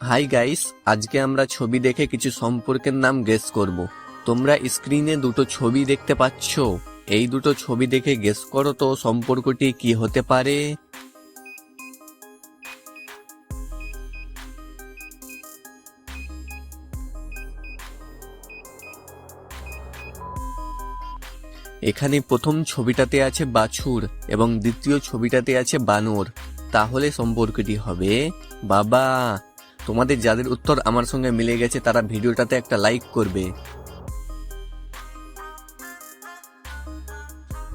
Hi guys, আজকে আমরা ছবি দেখে কিছু সম্পর্কের নাম গেস করব। তোমরা স্ক্রিনে দুটো ছবি দেখতে পাচ্ছ। এই দুটো ছবি দেখে গেস করো তো সম্পর্কটি কি হতে পারে। এখানে প্রথম ছবিটাতে আছে বাছুর এবং দ্বিতীয় ছবিটাতে আছে বানর। তাহলে সম্পর্কটি হবে বাবা। তোমাদের যাদের উত্তর আমার সঙ্গে মিলে গেছে তারা ভিডিওটাতে একটা লাইক করবে।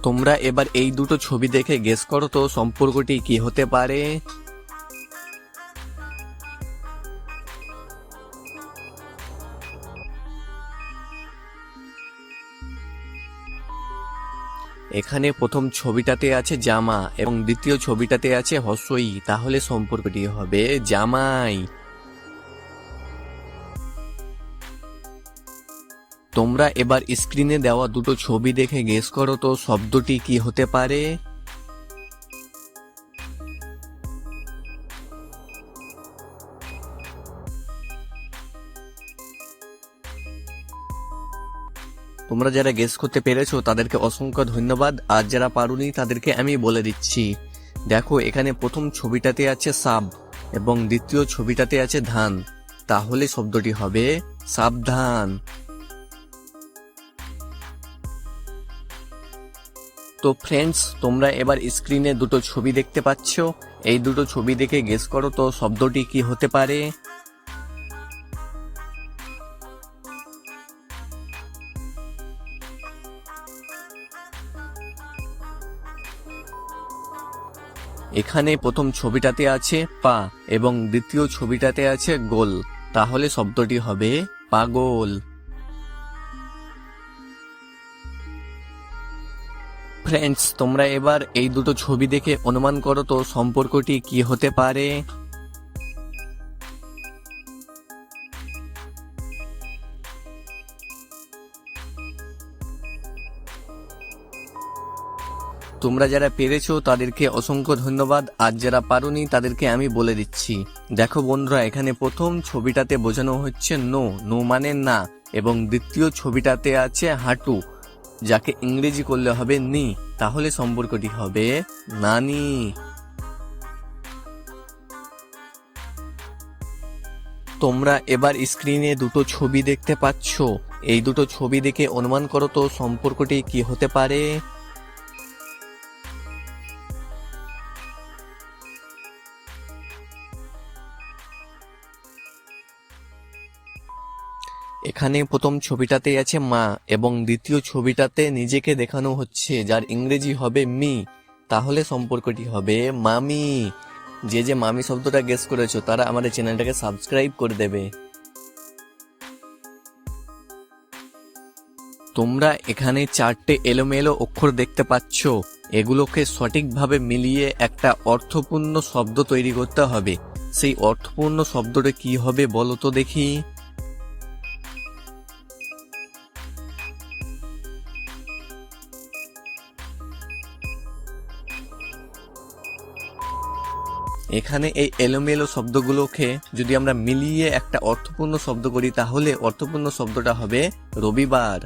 তোমরা এবার এই দুটো ছবি দেখে গেস করো তো সম্পর্কটি কি হতে পারে। এখানে প্রথম ছবিটাতে আছে জামা এবং দ্বিতীয় ছবিটাতে আছে হর্ষই। তাহলে সম্পর্কটি হবে জামাই। তোমরা এবার স্ক্রিনে দেওয়া দুটো ছবি দেখে গেস করো তো শব্দটি কি হতে পারে। তোমরা যারা গেস করতে পেরেছো তাদেরকে অসংখ্য ধন্যবাদ, আর যারা পারোনি তাদেরকে আমি বলে দিচ্ছি। দেখো, এখানে প্রথম ছবিটাতে আছে সাব এবং দ্বিতীয় ছবিটাতে আছে ধান। তাহলে শব্দটি হবে সাবধান। তো ফ্রেন্ডস, তোমরা এবার স্ক্রিনে দুটো ছবি দেখতে পাচ্ছ। এই দুটো ছবি দেখে গেস করো তো শব্দটি কি হতে পারে। এখানে প্রথম ছবিটাতে আছে পা এবং দ্বিতীয় ছবিটাতে আছে গোল। তাহলে শব্দটি হবে পাগল। ফ্রেন্ডস, তোমরা এবার এই দুটো ছবি দেখে অনুমান করো তো সম্পর্কটি কি হতে পারে। তোমরা যারা পেরেছো তাদেরকে অসংখ্য ধন্যবাদ, আর যারা পারোনি তাদেরকে আমি বলে দিচ্ছি। দেখো বন্ধুরা, এখানে প্রথম ছবিটাতে বোঝানো হচ্ছে নো, নো মানে না, এবং দ্বিতীয় ছবিটাতে আছে হাঁটু, যাকে ইংরেজি করলে হবে নি। তাহলে সম্পর্কটি হবে নানি। তোমরা এবার স্ক্রিনে দুটো ছবি দেখতে পাচ্ছ। এই দুটো ছবি দেখে অনুমান করো তো সম্পর্কটি কি হতে পারে। এখানে প্রথম ছবিটাতে আছে মা এবং দ্বিতীয় ছবিটাতে নিজেকে দেখানো হচ্ছে, যার ইংরেজি হবে মি। তাহলে সম্পর্কটি হবে মামি। যে যে মামি শব্দটা গেস করেছো তারা আমাদের চ্যানেলটাকে সাবস্ক্রাইব করে দেবে। তোমরা এখানে চারটে এলোমেলো অক্ষর দেখতে পাচ্ছ। এগুলোকে সঠিকভাবে মিলিয়ে একটা অর্থপূর্ণ শব্দ তৈরি করতে হবে। সেই অর্থপূর্ণ শব্দটা কি হবে বলো তো দেখি। এখানে এই এলোমেলো শব্দগুলোকে যদি আমরা মিলিয়ে একটা অর্থপূর্ণ শব্দ করি তাহলে অর্থপূর্ণ শব্দটা হবে রবিবার।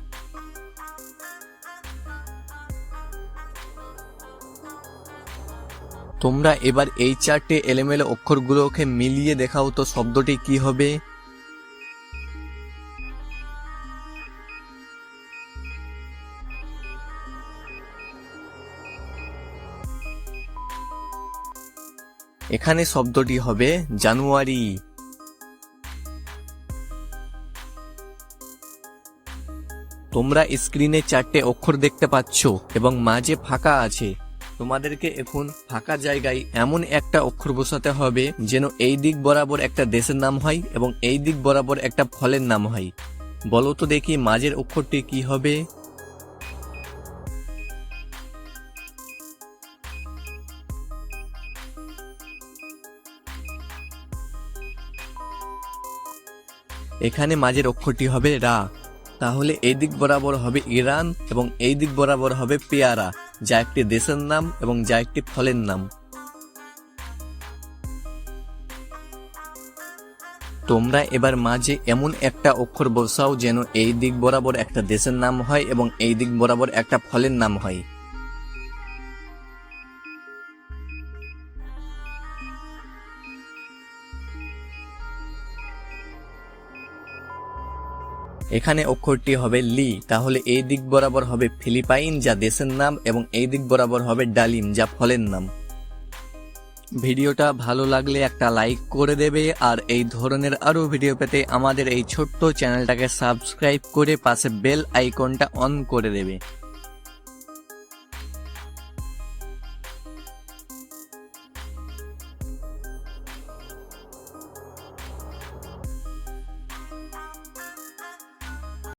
তোমরা এবার এই চারটে এলোমেলো অক্ষরগুলোকে মিলিয়ে দেখাও তো শব্দটি কি হবে। এখানে শব্দটি হবে জানুয়ারি। তোমরা স্ক্রিনে চারটে অক্ষর দেখতে পাচ্ছ এবং মাঝে ফাঁকা আছে। তোমাদেরকে এখন ফাঁকা জায়গায় এমন একটা অক্ষর বসাতে হবে যেন এই দিক বরাবর একটা দেশের নাম হয় এবং এই দিক বরাবর একটা ফলের নাম হয়। বলো তো দেখি মাঝের অক্ষরটি কি হবে। এখানে মাঝের অক্ষরটি হবে রা। তাহলে এই দিক বরাবর হবে ইরান এবং এই দিক বরাবর হবে পেয়ারা, যা একটি দেশের নাম এবং যা একটি ফলের নাম। তোমরা এবার মাঝে এমন একটা অক্ষর বসাও যেন এই দিক বরাবর একটা দেশের নাম হয় এবং এই দিক বরাবর একটা ফলের নাম হয়। এখানে অক্ষরটি হবে লি, তাহলে এই দিক বরাবর হবে ফিলিপাইন যা দেশের নাম এবং এই দিক বরাবর হবে ডালিম যা ফলের নাম। ভিডিওটা ভালো লাগলে একটা লাইক করে দেবে আর এই ধরনের আরো ভিডিও পেতে আমাদের এই ছোট্ট চ্যানেলটাকে সাবস্ক্রাইব করে পাশে বেল আইকনটা অন করে দেবে।